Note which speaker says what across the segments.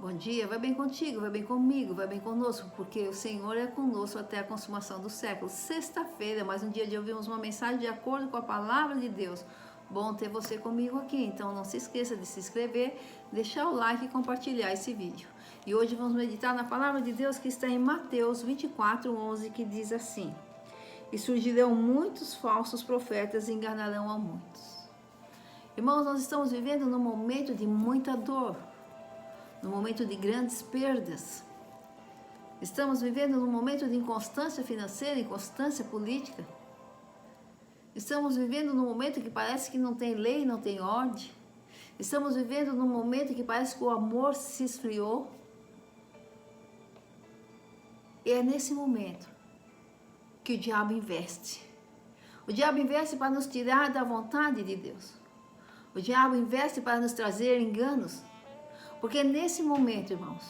Speaker 1: Bom dia, vai bem contigo, vai bem comigo, vai bem conosco, porque o Senhor é conosco até a consumação do século. Sexta-feira, mais um dia de ouvirmos uma mensagem de acordo com a palavra de Deus. Bom ter você comigo aqui, então não se esqueça de se inscrever, deixar o like e compartilhar esse vídeo. E hoje vamos meditar na palavra de Deus que está em Mateus 24:11, que diz assim: E surgirão muitos falsos profetas e enganarão a muitos. Irmãos, nós estamos vivendo num momento de muita dor, num momento de grandes perdas. Estamos vivendo num momento de inconstância financeira, inconstância política. Estamos vivendo num momento que parece que não tem lei, não tem ordem. Estamos vivendo num momento que parece que o amor se esfriou. E é nesse momento que o diabo investe. O diabo investe para nos tirar da vontade de Deus. O diabo investe para nos trazer enganos. Porque nesse momento, irmãos,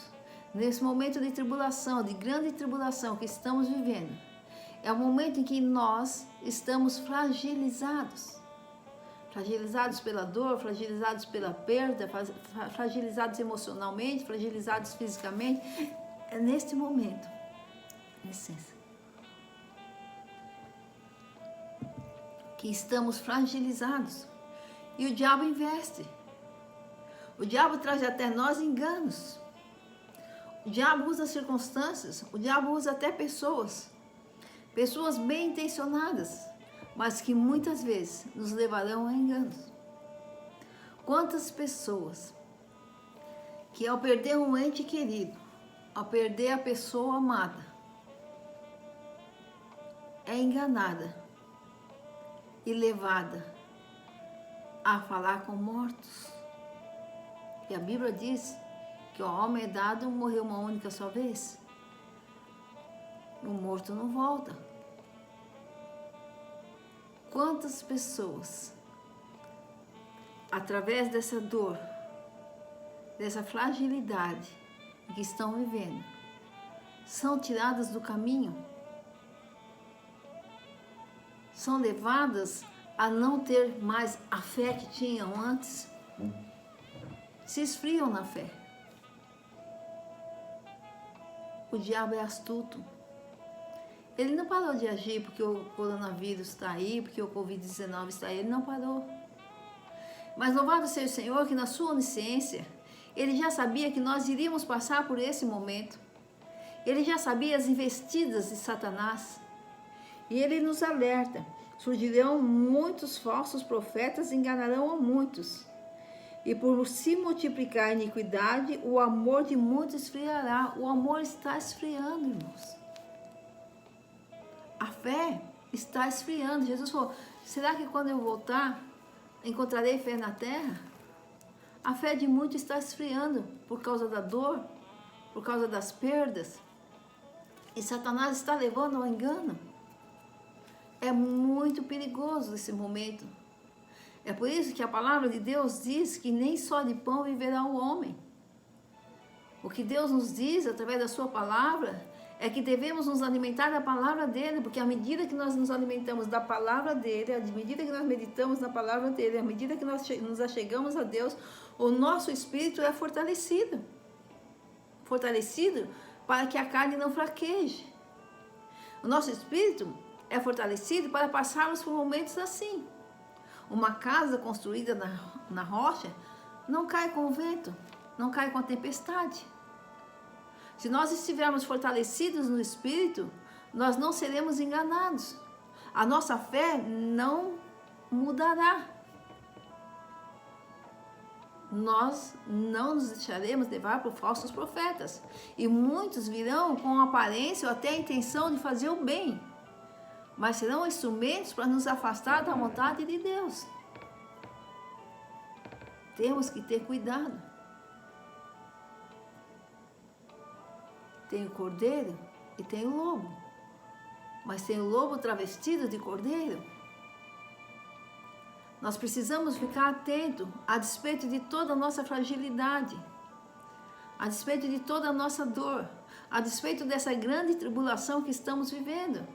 Speaker 1: nesse momento de tribulação, de grande tribulação que estamos vivendo, é o momento em que nós estamos fragilizados. Fragilizados pela dor, fragilizados pela perda, fragilizados emocionalmente, fragilizados fisicamente. É neste momento, licença, que estamos fragilizados. E o diabo investe. O diabo traz até nós enganos. O diabo usa circunstâncias, o diabo usa até pessoas bem intencionadas, mas que muitas vezes nos levarão a enganos. Quantas pessoas que ao perder um ente querido, ao perder a pessoa amada, é enganada e levada a falar com mortos. E a Bíblia diz que o homem é dado morrer uma única só vez. O morto não volta. Quantas pessoas, através dessa dor, dessa fragilidade que estão vivendo, são tiradas do caminho, são levadas a não ter mais a fé que tinham antes, se esfriam na fé. O diabo é astuto. Ele não parou de agir porque o coronavírus está aí, porque o Covid-19 está aí, ele não parou. Mas louvado seja o Senhor que na sua onisciência, ele já sabia que nós iríamos passar por esse momento. Ele já sabia as investidas de Satanás. E ele nos alerta: surgirão muitos falsos profetas e enganarão a muitos. E por se multiplicar a iniquidade, o amor de muitos esfriará. O amor está esfriando, irmãos. A fé está esfriando. Jesus falou: será que quando eu voltar, encontrarei fé na terra? A fé de muitos está esfriando por causa da dor, por causa das perdas. E Satanás está levando ao engano. É muito perigoso esse momento. É por isso que a palavra de Deus diz que nem só de pão viverá o homem. O que Deus nos diz através da sua palavra é que devemos nos alimentar da palavra dele, porque à medida que nós nos alimentamos da palavra dele, à medida que nós meditamos na palavra dele, à medida que nós nos achegamos a Deus, o nosso espírito é fortalecido. Fortalecido para que a carne não fraqueje. O nosso espírito é fortalecido para passarmos por momentos assim. Uma casa construída na rocha não cai com o vento, não cai com a tempestade. Se nós estivermos fortalecidos no Espírito, nós não seremos enganados. A nossa fé não mudará. Nós não nos deixaremos levar por falsos profetas. E muitos virão com aparência ou até a intenção de fazer o bem, mas serão instrumentos para nos afastar da vontade de Deus. Temos que ter cuidado. Tem o cordeiro e tem o lobo, mas tem o lobo travestido de cordeiro. Nós precisamos ficar atentos a despeito de toda a nossa fragilidade, a despeito de toda a nossa dor, a despeito dessa grande tribulação que estamos vivendo.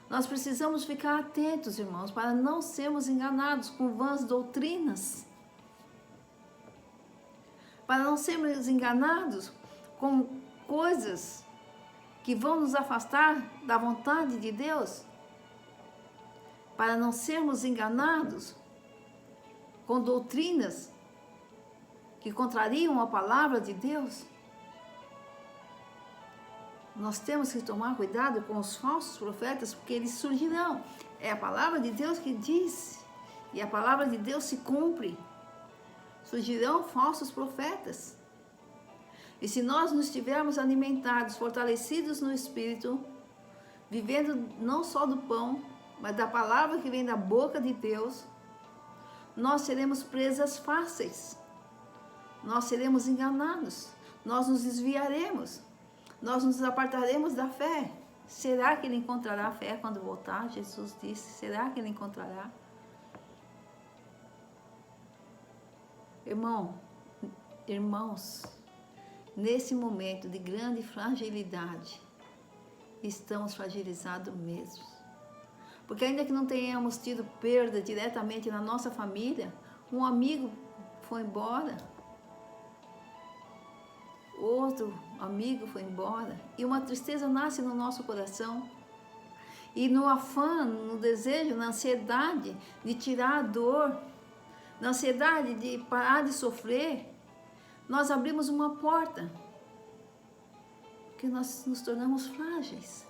Speaker 1: Nós precisamos ficar atentos, irmãos, para não sermos enganados com vãs doutrinas. para não sermos enganados com coisas que vão nos afastar da vontade de Deus, para não sermos enganados com doutrinas que contrariam a palavra de Deus. Nós temos que tomar cuidado com os falsos profetas, porque eles surgirão. É a palavra de Deus que diz, e a palavra de Deus se cumpre. Surgirão falsos profetas. E se nós não estivermos alimentados, fortalecidos no Espírito, vivendo não só do pão, mas da palavra que vem da boca de Deus, nós seremos presas fáceis. Nós seremos enganados. Nós nos desviaremos. Nós nos apartaremos da fé. Será que ele encontrará fé quando voltar? Jesus disse, será que ele encontrará? Irmãos, nesse momento de grande fragilidade, estamos fragilizados mesmo. Porque ainda que não tenhamos tido perda diretamente na nossa família, um amigo foi embora, outro amigo foi embora, e uma tristeza nasce no nosso coração. E no afã, no desejo, na ansiedade de tirar a dor, na ansiedade de parar de sofrer, nós abrimos uma porta, porque nós nos tornamos frágeis.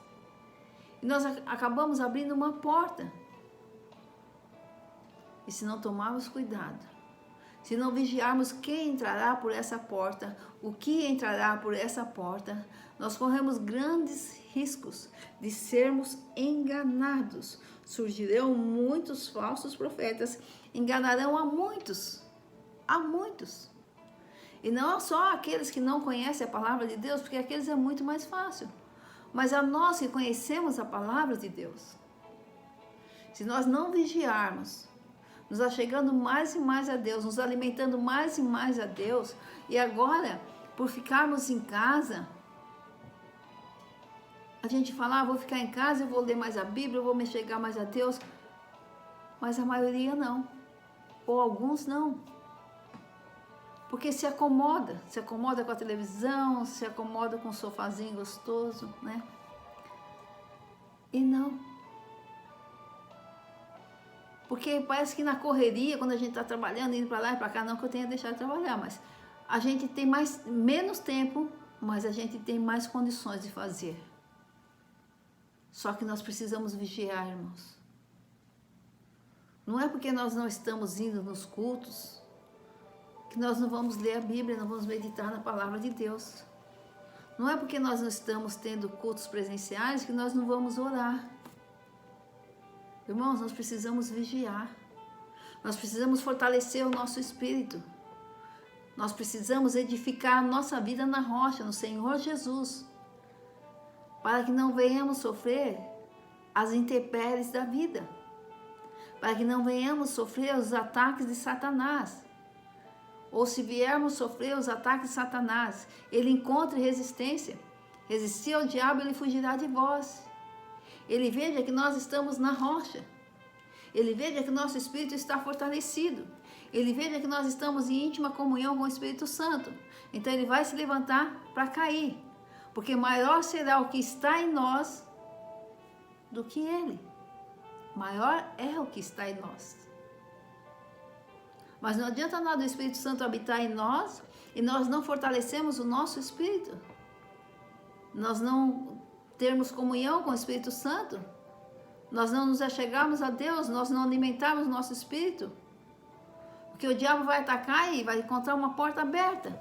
Speaker 1: E nós acabamos abrindo uma porta. E se não tomarmos cuidado, se não vigiarmos quem entrará por essa porta, o que entrará por essa porta, nós corremos grandes riscos de sermos enganados. Surgirão muitos falsos profetas, enganarão a muitos, a muitos. E não só aqueles que não conhecem a palavra de Deus, porque aqueles é muito mais fácil, mas a nós que conhecemos a palavra de Deus. Se nós não vigiarmos, nos achegando mais e mais a Deus, nos alimentando mais e mais a Deus, e agora, por ficarmos em casa, a gente fala, vou ficar em casa, eu vou ler mais a Bíblia, eu vou me chegar mais a Deus, mas a maioria não, ou alguns não, porque se acomoda com a televisão, se acomoda com o sofazinho gostoso, né? E não. Porque parece que na correria, quando a gente está trabalhando, indo para lá e para cá, não que eu tenha deixado de trabalhar, mas a gente tem menos tempo, mas a gente tem mais condições de fazer. Só que nós precisamos vigiar, irmãos. Não é porque nós não estamos indo nos cultos que nós não vamos ler a Bíblia, não vamos meditar na palavra de Deus. Não é porque nós não estamos tendo cultos presenciais que nós não vamos orar. Irmãos, nós precisamos vigiar. Nós precisamos fortalecer o nosso espírito. Nós precisamos edificar a nossa vida na rocha, no Senhor Jesus, para que não venhamos sofrer as intempéries da vida, para que não venhamos sofrer os ataques de Satanás. Ou se viermos sofrer os ataques de Satanás, ele encontre resistência. Resistir ao diabo, ele fugirá de vós. Ele veja que nós estamos na rocha. Ele veja que nosso espírito está fortalecido. Ele veja que nós estamos em íntima comunhão com o Espírito Santo. Então ele vai se levantar para cair. Porque maior será o que está em nós do que ele. Maior é o que está em nós. Mas não adianta nada o Espírito Santo habitar em nós e nós não fortalecemos o nosso espírito. Nós não termos comunhão com o Espírito Santo. Nós não nos achegarmos a Deus, nós não alimentarmos o nosso espírito. Porque o diabo vai atacar e vai encontrar uma porta aberta.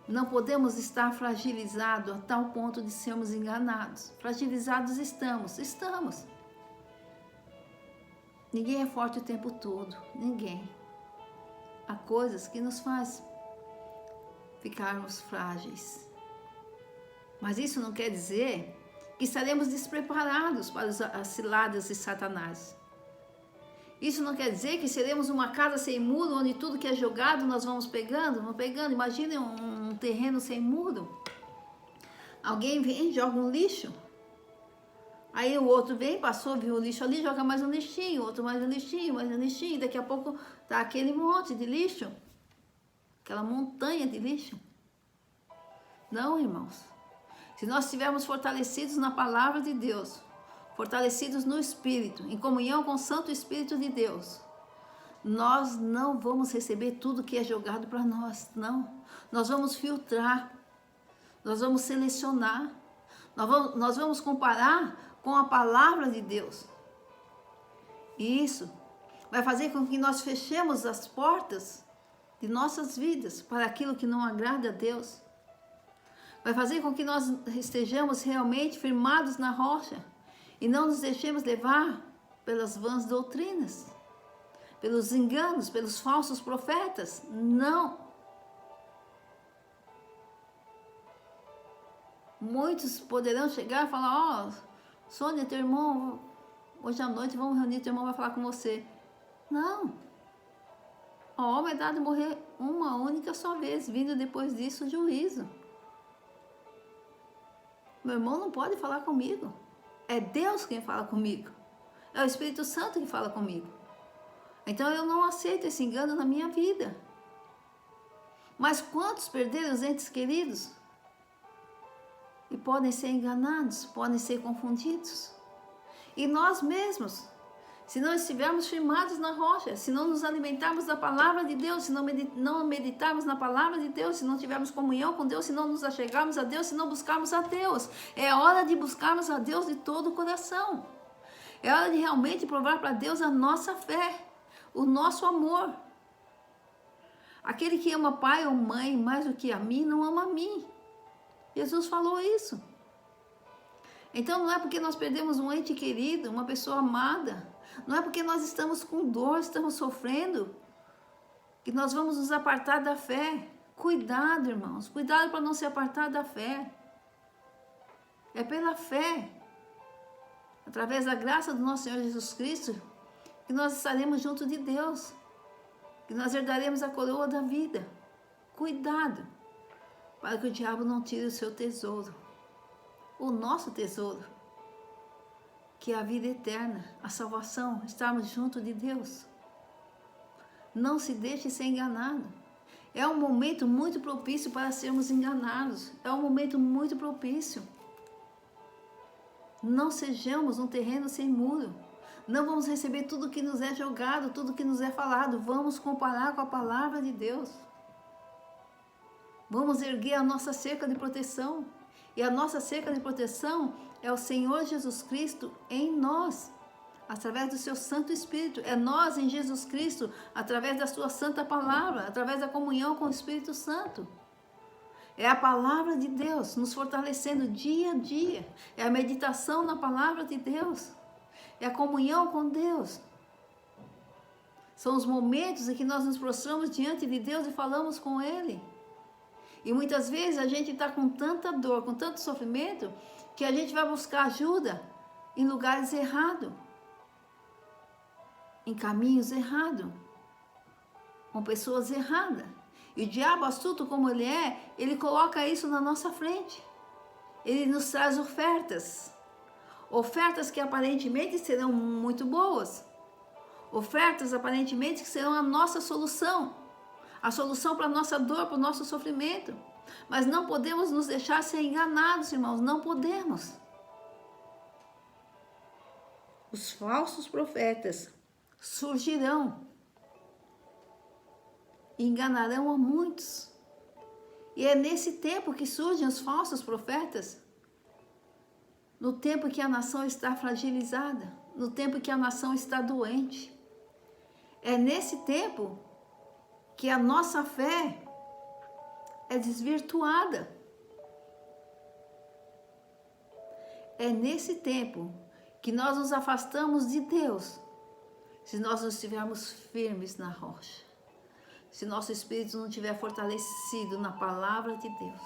Speaker 1: Não podemos estar fragilizados a tal ponto de sermos enganados. Fragilizados estamos. Ninguém é forte o tempo todo, ninguém. Há coisas que nos fazem ficarmos frágeis. Mas isso não quer dizer que estaremos despreparados para as ciladas de Satanás. Isso não quer dizer que seremos uma casa sem muro, onde tudo que é jogado nós vamos pegando. Imagine um terreno sem muro. Alguém vem e joga um lixo. Aí o outro vem, passou, viu o lixo ali, joga mais um lixinho, outro mais um lixinho, daqui a pouco tá aquele monte de lixo. aquela montanha de lixo. Não, irmãos. Se nós estivermos fortalecidos na palavra de Deus, fortalecidos no Espírito, em comunhão com o Santo Espírito de Deus, nós não vamos receber tudo que é jogado para nós, não. Nós vamos filtrar, nós vamos selecionar, nós vamos comparar com a palavra de Deus. E isso vai fazer com que nós fechemos as portas de nossas vidas para aquilo que não agrada a Deus. Vai fazer com que nós estejamos realmente firmados na rocha e não nos deixemos levar pelas vãs doutrinas, pelos enganos, pelos falsos profetas. Não. Muitos poderão chegar e falar: Sônia, teu irmão, hoje à noite vamos reunir, teu irmão vai falar com você. Não. Ao homem é dado morrer uma única só vez, vindo depois disso o juízo. Meu irmão não pode falar comigo. É Deus quem fala comigo. É o Espírito Santo que fala comigo. Então eu não aceito esse engano na minha vida. Mas quantos perderam os entes queridos? E podem ser enganados, podem ser confundidos. E nós mesmos, se não estivermos firmados na rocha, se não nos alimentarmos da palavra de Deus, se não meditarmos na palavra de Deus, se não tivermos comunhão com Deus, se não nos achegarmos a Deus, se não buscarmos a Deus, é hora de buscarmos a Deus de todo o coração. É hora de realmente provar para Deus a nossa fé, o nosso amor. Aquele que ama pai ou mãe mais do que a mim, não ama a mim. Jesus falou isso. Então não é porque nós perdemos um ente querido, uma pessoa amada, não é porque nós estamos com dor, estamos sofrendo, que nós vamos nos apartar da fé. Cuidado, irmãos, cuidado para não se apartar da fé. É pela fé, através da graça do nosso Senhor Jesus Cristo, que nós estaremos junto de Deus, que nós herdaremos a coroa da vida. Cuidado, para que o diabo não tire o seu tesouro, o nosso tesouro, que é a vida eterna, a salvação, estarmos junto de Deus. Não se deixe ser enganado. É um momento muito propício para sermos enganados. É um momento muito propício. Não sejamos um terreno sem muro. Não vamos receber tudo que nos é jogado, tudo que nos é falado. Vamos comparar com a palavra de Deus. Vamos erguer a nossa cerca de proteção. E a nossa cerca de proteção é o Senhor Jesus Cristo em nós, através do seu Santo Espírito. É nós em Jesus Cristo, através da sua santa palavra, através da comunhão com o Espírito Santo. É a palavra de Deus nos fortalecendo dia a dia. É a meditação na palavra de Deus. É a comunhão com Deus. São os momentos em que nós nos prostramos diante de Deus e falamos com Ele. E muitas vezes a gente está com tanta dor, com tanto sofrimento, que a gente vai buscar ajuda em lugares errados, em caminhos errados, com pessoas erradas. E o diabo, astuto como ele é, ele coloca isso na nossa frente. Ele nos traz ofertas. Ofertas que aparentemente serão muito boas. Ofertas aparentemente que serão a nossa solução. A solução para a nossa dor, para o nosso sofrimento. Mas não podemos nos deixar ser enganados, irmãos. Não podemos. Os falsos profetas surgirão e enganarão a muitos. E é nesse tempo que surgem os falsos profetas. No tempo que a nação está fragilizada. No tempo que a nação está doente. É nesse tempo que a nossa fé é desvirtuada. É nesse tempo que nós nos afastamos de Deus, se nós não estivermos firmes na rocha, se nosso espírito não estiver fortalecido na palavra de Deus.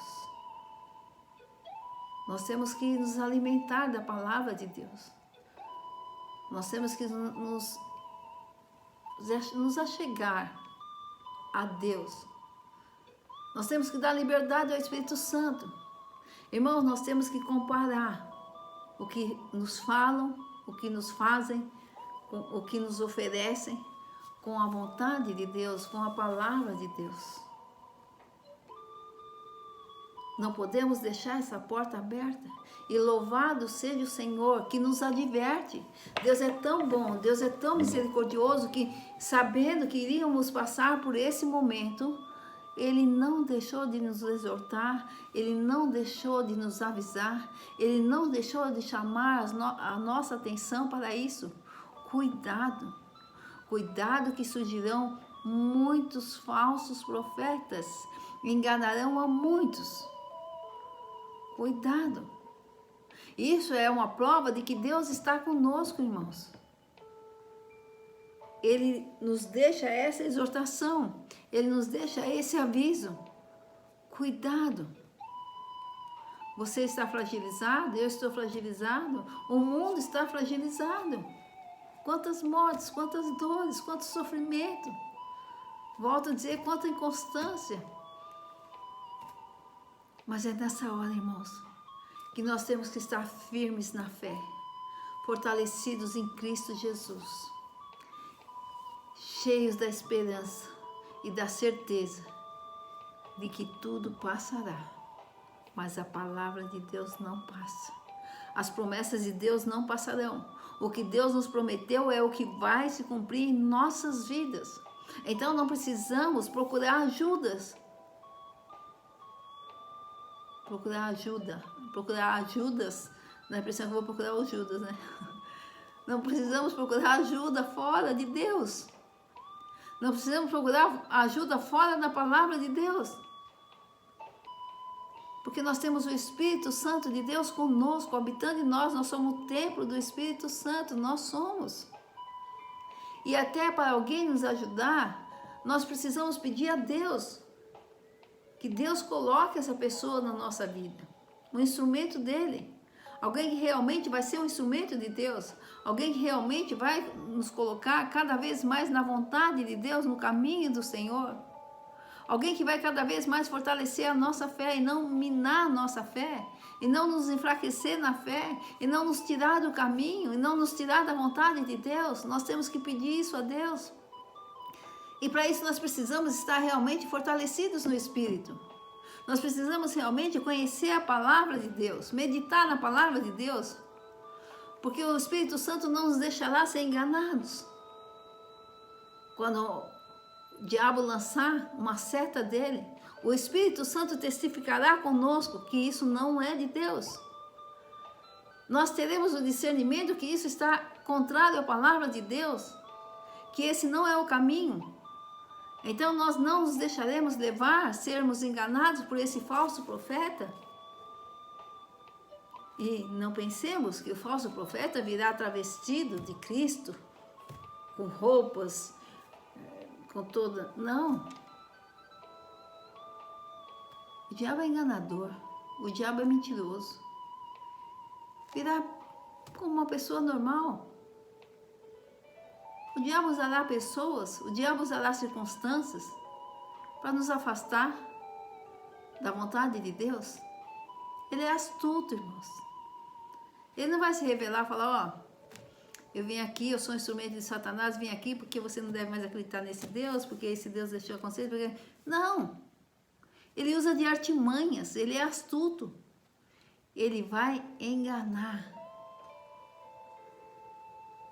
Speaker 1: Nós temos que nos alimentar da palavra de Deus. Nós temos que nos achegar a Deus. Nós temos que dar liberdade ao Espírito Santo. Irmãos, nós temos que comparar o que nos falam, o que nos fazem, o que nos oferecem, com a vontade de Deus, com a palavra de Deus. Não podemos deixar essa porta aberta. E louvado seja o Senhor que nos adverte. Deus é tão bom, Deus é tão misericordioso que, sabendo que iríamos passar por esse momento, Ele não deixou de nos exortar, Ele não deixou de nos avisar, Ele não deixou de chamar a nossa atenção para isso. Cuidado, cuidado que surgirão muitos falsos profetas, enganarão a muitos. Cuidado. Isso é uma prova de que Deus está conosco, irmãos. Ele nos deixa essa exortação, Ele nos deixa esse aviso. Cuidado. Você está fragilizado, eu estou fragilizado, o mundo está fragilizado. Quantas mortes, quantas dores, quanto sofrimento. Volto a dizer, quanta inconstância. Mas é nessa hora, irmãos, que nós temos que estar firmes na fé, fortalecidos em Cristo Jesus, cheios da esperança e da certeza de que tudo passará, mas a palavra de Deus não passa. As promessas de Deus não passarão. O que Deus nos prometeu é o que vai se cumprir em nossas vidas. Então não precisamos procurar ajudas. Procurar ajudas, dá a impressão que eu vou procurar o Judas, né? Não precisamos procurar ajuda fora de Deus. Não precisamos procurar ajuda fora da palavra de Deus. Porque nós temos o Espírito Santo de Deus conosco, habitando em nós. Nós somos o templo do Espírito Santo, nós somos. E até para alguém nos ajudar, nós precisamos pedir a Deus que Deus coloque essa pessoa na nossa vida, um instrumento dele, alguém que realmente vai ser um instrumento de Deus, alguém que realmente vai nos colocar cada vez mais na vontade de Deus, no caminho do Senhor, alguém que vai cada vez mais fortalecer a nossa fé e não minar a nossa fé, e não nos enfraquecer na fé, e não nos tirar do caminho, e não nos tirar da vontade de Deus. Nós temos que pedir isso a Deus. E para isso nós precisamos estar realmente fortalecidos no Espírito. Nós precisamos realmente conhecer a palavra de Deus, meditar na palavra de Deus, porque o Espírito Santo não nos deixará ser enganados. Quando o diabo lançar uma seta dele, o Espírito Santo testificará conosco que isso não é de Deus. Nós teremos o discernimento que isso está contrário à palavra de Deus, que esse não é o caminho. Então nós não nos deixaremos levar, sermos enganados por esse falso profeta. E não pensemos que o falso profeta virá travestido de Cristo, com roupas, com toda... Não. O diabo é enganador, o diabo é mentiroso. Virá como uma pessoa normal. O diabo usará pessoas, o diabo usará circunstâncias para nos afastar da vontade de Deus. Ele é astuto, irmãos. Ele não vai se revelar e falar, ó, eu vim aqui, eu sou um instrumento de Satanás, vim aqui porque você não deve mais acreditar nesse Deus, porque esse Deus deixou acontecer. Porque... Não! Ele usa de artimanhas, ele é astuto. Ele vai enganar.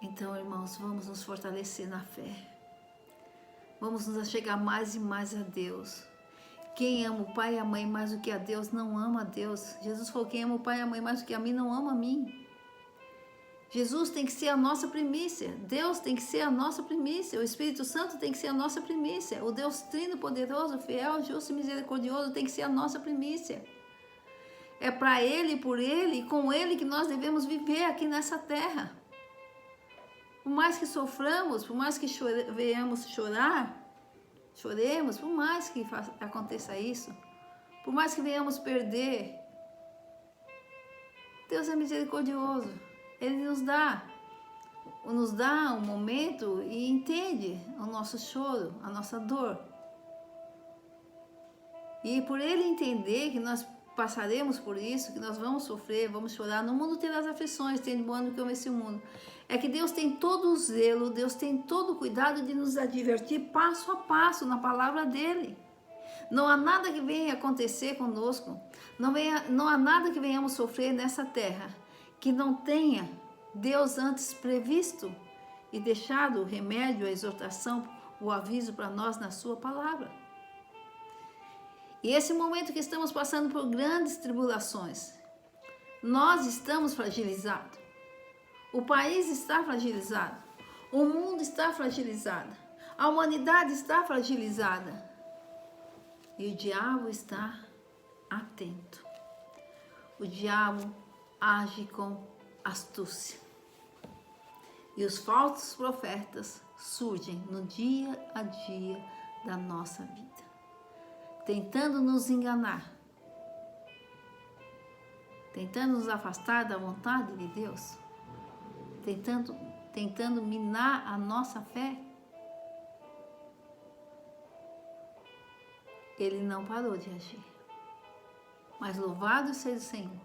Speaker 1: Então, irmãos, vamos nos fortalecer na fé. Vamos nos achegar mais e mais a Deus. Quem ama o pai e a mãe mais do que a Deus, não ama a Deus. Jesus falou, quem ama o pai e a mãe mais do que a mim, não ama a mim. Jesus tem que ser a nossa primícia. Deus tem que ser a nossa primícia. O Espírito Santo tem que ser a nossa primícia. O Deus Trino, poderoso, fiel, justo e misericordioso tem que ser a nossa primícia. É para Ele, por Ele e com Ele que nós devemos viver aqui nessa terra. Por mais que soframos, por mais que venhamos chorar, choremos, por mais que aconteça isso, por mais que venhamos perder, Deus é misericordioso. Ele nos dá um momento e entende o nosso choro, a nossa dor. E por Ele entender que nós passaremos por isso, que nós vamos sofrer, vamos chorar, no mundo terá as aflições, tem bom ano que eu esse mundo. É que Deus tem todo o zelo, Deus tem todo o cuidado de nos advertir passo a passo na palavra dEle. Não há nada que venha acontecer conosco, não há nada que venhamos sofrer nessa terra que não tenha Deus antes previsto e deixado o remédio, a exortação, o aviso para nós na sua palavra. E esse momento que estamos passando por grandes tribulações, nós estamos fragilizados. O país está fragilizado. O mundo está fragilizado. A humanidade está fragilizada. E o diabo está atento. O diabo age com astúcia. E os falsos profetas surgem no dia a dia da nossa vida, tentando nos enganar, tentando nos afastar da vontade de Deus, tentando minar a nossa fé. Ele não parou de agir. Mas louvado seja o Senhor,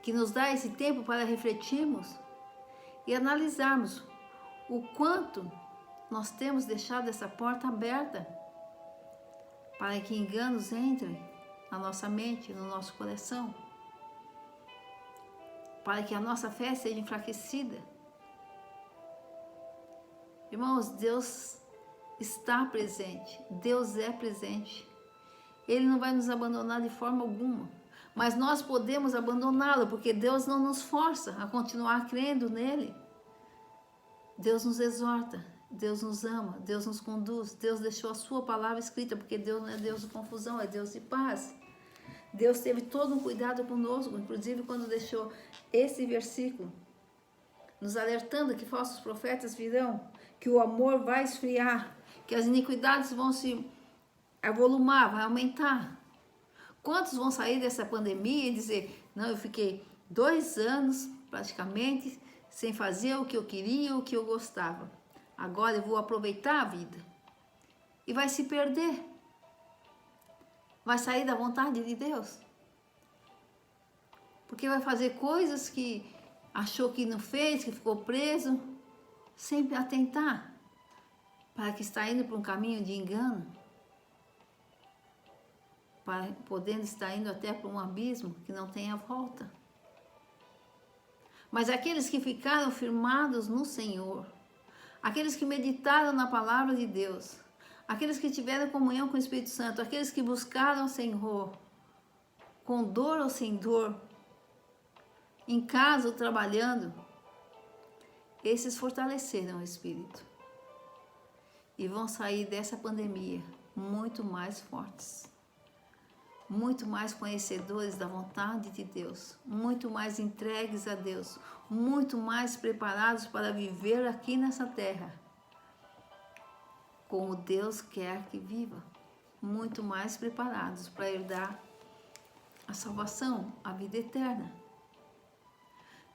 Speaker 1: que nos dá esse tempo para refletirmos e analisarmos o quanto nós temos deixado essa porta aberta para que enganos entrem na nossa mente, no nosso coração, para que a nossa fé seja enfraquecida. Irmãos, Deus está presente, Deus é presente. Ele não vai nos abandonar de forma alguma, mas nós podemos abandoná-lo, porque Deus não nos força a continuar crendo nele. Deus nos exorta, Deus nos ama, Deus nos conduz, Deus deixou a sua palavra escrita, porque Deus não é Deus de confusão, é Deus de paz. Deus teve todo um cuidado conosco, inclusive quando deixou esse versículo, nos alertando que falsos profetas virão, que o amor vai esfriar, que as iniquidades vão se avolumar, vai aumentar. Quantos vão sair dessa pandemia e dizer, não, eu fiquei 2 anos praticamente sem fazer o que eu queria, o que eu gostava. Agora eu vou aproveitar a vida. E vai se perder. Vai sair da vontade de Deus. Porque vai fazer coisas que achou que não fez, que ficou preso, sem atentar para que está indo para um caminho de engano, podendo estar indo até para um abismo que não tem a volta. Mas aqueles que ficaram firmados no Senhor, aqueles que meditaram na palavra de Deus, aqueles que tiveram comunhão com o Espírito Santo, aqueles que buscaram o Senhor, com dor ou sem dor, em casa ou trabalhando, esses fortaleceram o Espírito e vão sair dessa pandemia muito mais fortes, muito mais conhecedores da vontade de Deus, muito mais entregues a Deus, muito mais preparados para viver aqui nessa terra como Deus quer que viva, muito mais preparados para herdar a salvação, a vida eterna.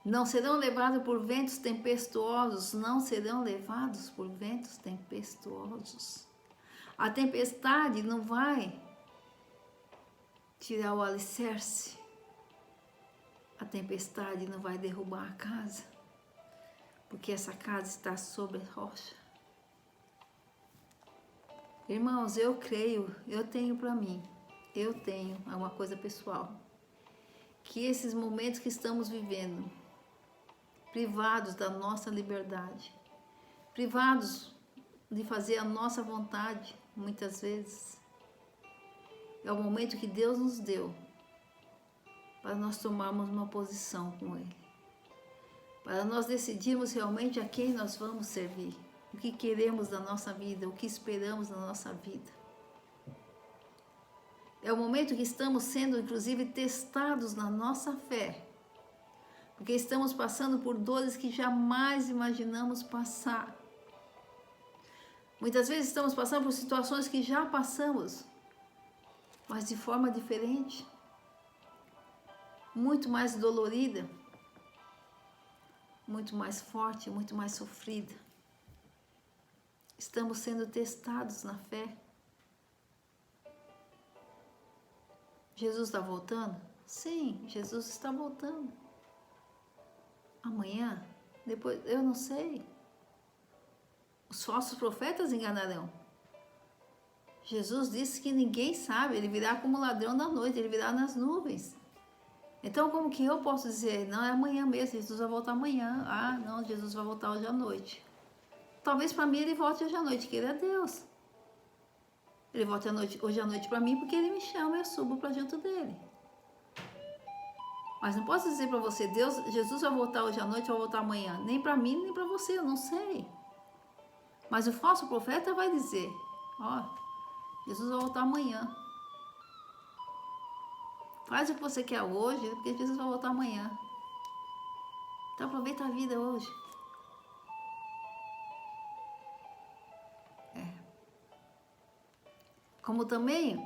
Speaker 1: Não serão levados por ventos tempestuosos, não serão levados por ventos tempestuosos. A tempestade não vai tirar o alicerce. A tempestade não vai derrubar a casa, porque essa casa está sobre a rocha. Irmãos, eu creio, eu tenho para mim, é uma coisa pessoal, que esses momentos que estamos vivendo, privados da nossa liberdade, privados de fazer a nossa vontade, muitas vezes, é o momento que Deus nos deu para nós tomarmos uma posição com Ele, para nós decidirmos realmente a quem nós vamos servir, o que queremos da nossa vida, o que esperamos da nossa vida. É o momento que estamos sendo, inclusive, testados na nossa fé, porque estamos passando por dores que jamais imaginamos passar. Muitas vezes estamos passando por situações que já passamos, mas de forma diferente, muito mais dolorida, muito mais forte, muito mais sofrida. Estamos sendo testados na fé. Jesus está voltando? Sim, Jesus está voltando. Amanhã, depois, eu não sei. Os falsos profetas enganarão. Jesus disse que ninguém sabe, ele virá como ladrão da noite, ele virá nas nuvens. Então, como que eu posso dizer, não, é amanhã mesmo, Jesus vai voltar amanhã. Ah, não, Jesus vai voltar hoje à noite. Talvez para mim ele volte hoje à noite, que ele é Deus. Ele volte hoje à noite para mim porque ele me chama e eu subo para junto dele. Mas não posso dizer para você, Jesus vai voltar hoje à noite ou vai voltar amanhã. Nem para mim, nem para você, eu não sei. Mas o falso profeta vai dizer, ó, Jesus vai voltar amanhã. Faz o que você quer hoje, porque Jesus vai voltar amanhã. Então aproveita a vida hoje. Como também,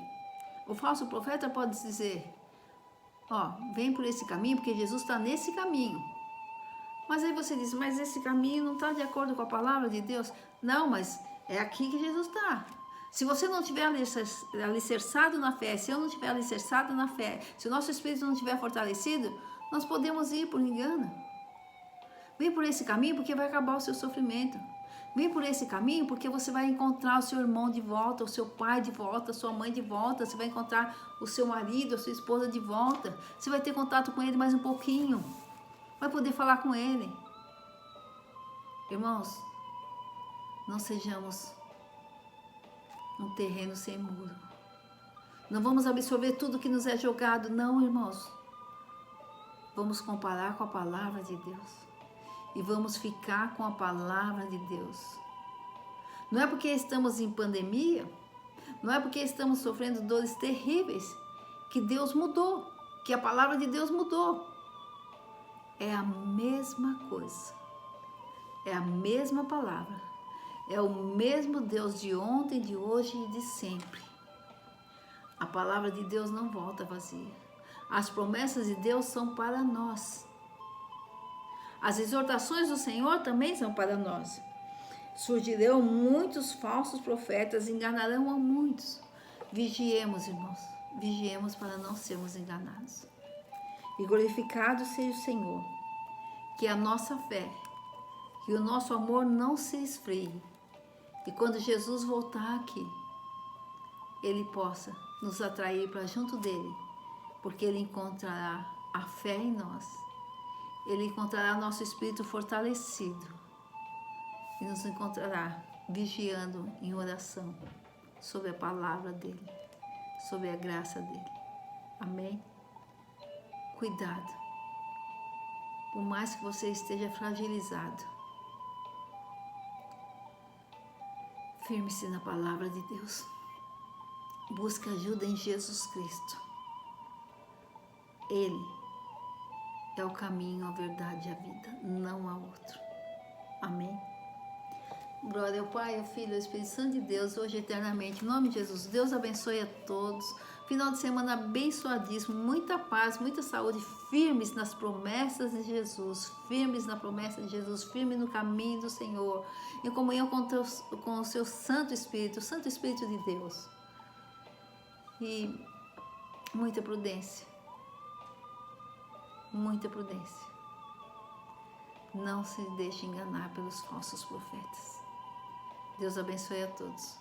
Speaker 1: o falso profeta pode dizer, ó, vem por esse caminho, porque Jesus está nesse caminho. Mas aí você diz, mas esse caminho não está de acordo com a palavra de Deus. Não, mas é aqui que Jesus está. Se você não tiver alicerçado na fé, se eu não tiver alicerçado na fé, se o nosso espírito não tiver fortalecido, nós podemos ir por engano. Vem por esse caminho porque vai acabar o seu sofrimento. Vem por esse caminho porque você vai encontrar o seu irmão de volta, o seu pai de volta, a sua mãe de volta, você vai encontrar o seu marido, a sua esposa de volta. Você vai ter contato com ele mais um pouquinho. Vai poder falar com ele. Irmãos, não sejamos um terreno sem muro. Não vamos absorver tudo que nos é jogado, não, irmãos. Vamos comparar com a palavra de Deus. E vamos ficar com a palavra de Deus. Não é porque estamos em pandemia, não é porque estamos sofrendo dores terríveis, que Deus mudou, que a palavra de Deus mudou. É a mesma coisa. É a mesma palavra. É o mesmo Deus de ontem, de hoje e de sempre. A palavra de Deus não volta vazia. As promessas de Deus são para nós. As exortações do Senhor também são para nós. Surgirão muitos falsos profetas, enganarão a muitos. Vigiemos, irmãos. Vigiemos para não sermos enganados. E glorificado seja o Senhor. Que a nossa fé, que o nosso amor não se esfrie. E quando Jesus voltar aqui, Ele possa nos atrair para junto dEle, porque Ele encontrará a fé em nós. Ele encontrará nosso espírito fortalecido e nos encontrará vigiando em oração sobre a palavra dEle, sobre a graça dEle. Amém? Cuidado. Por mais que você esteja fragilizado, firme-se na palavra de Deus. Busque ajuda em Jesus Cristo. Ele é o caminho, a verdade e a vida, não há outro. Amém? Glória ao Pai, ao Filho e ao Espírito Santo de Deus, hoje e eternamente. Em nome de Jesus, Deus abençoe a todos. Final de semana abençoadíssimo, muita paz, muita saúde, firmes nas promessas de Jesus, firmes na promessa de Jesus, firmes no caminho do Senhor, em comunhão com o seu Santo Espírito, o Santo Espírito de Deus. E muita prudência. Muita prudência. Não se deixe enganar pelos falsos profetas. Deus abençoe a todos.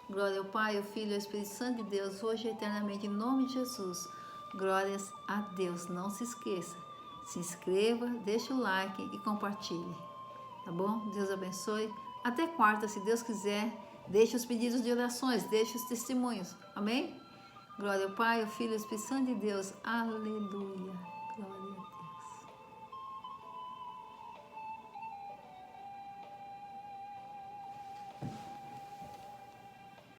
Speaker 1: Glória ao Pai, ao Filho e ao Espírito Santo de Deus, hoje e eternamente, em nome de Jesus. Glórias a Deus. Não se esqueça. Se inscreva, deixe o like e compartilhe. Tá bom? Deus abençoe. Até quarta, se Deus quiser. Deixe os pedidos de orações, deixe os testemunhos. Amém? Glória ao Pai, ao Filho e ao Espírito Santo de Deus. Aleluia. Glória.